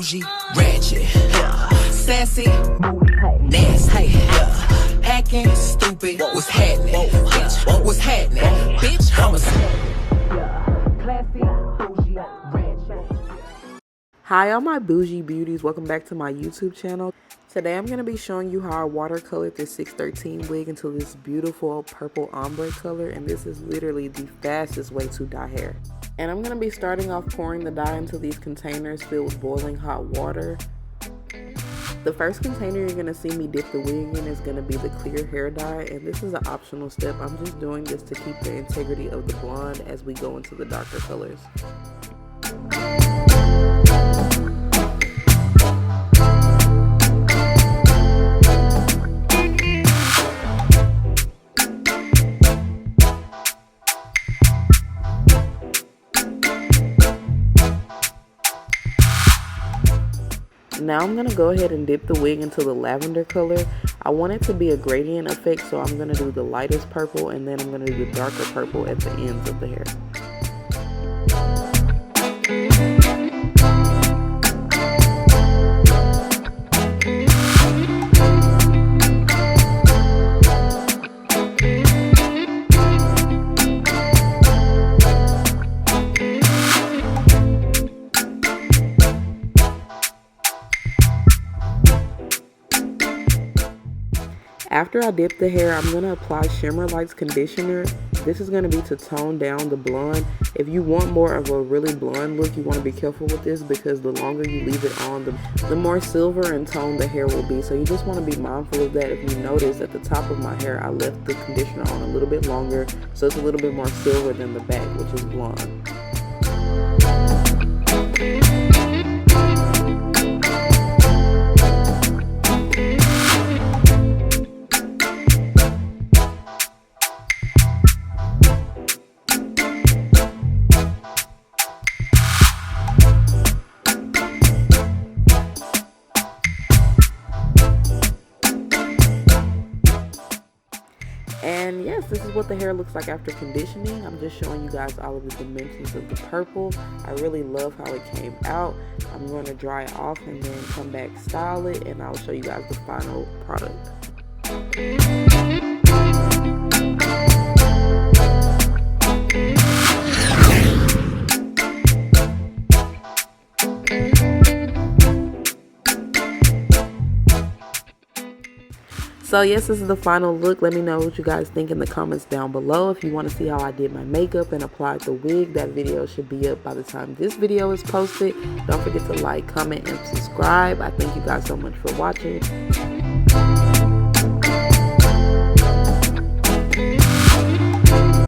bougie, ratchet, yeah. Sassy, nasty, yeah. Acting stupid, what's happening? Bitch, what's happening? Bitch, I'm a classy, bougie, ratchet. Hi all my bougie beauties, welcome back to my YouTube channel. Today I'm going to be showing you how I watercolored this 613 wig into this beautiful purple ombre color, and this is literally the fastest way to dye hair. And I'm going to be starting off pouring the dye into these containers filled with boiling hot water. The first container you're going to see me dip the wig in is going to be the clear hair dye, and this is an optional step. I'm just doing this to keep the integrity of the blonde as we go into the darker colors. Now I'm going to go ahead and dip the wig into the lavender color. I want it to be a gradient effect, so I'm going to do the lightest purple and then I'm going to do the darker purple at the ends of the hair. After I dip the hair, I'm going to apply Shimmer Lights conditioner. This is going to be to tone down the blonde. If you want more of a really blonde look, you want to be careful with this because the longer you leave it on, the more silver and toned the hair will be. So you just want to be mindful of that. If you notice at the top of my hair, I left the conditioner on a little bit longer, so it's a little bit more silver than the back, which is blonde. And yes, this is what the hair looks like after conditioning. I'm just showing you guys all of the dimensions of the purple. I really love how it came out. I'm going to dry it off and then come back, style it, and I'll show you guys the final product. So yes, this is the final look. Let me know what you guys think in the comments down below. If you want to see how I did my makeup and applied the wig, that video should be up by the time this video is posted. Don't forget to like, comment, and subscribe. I thank you guys so much for watching.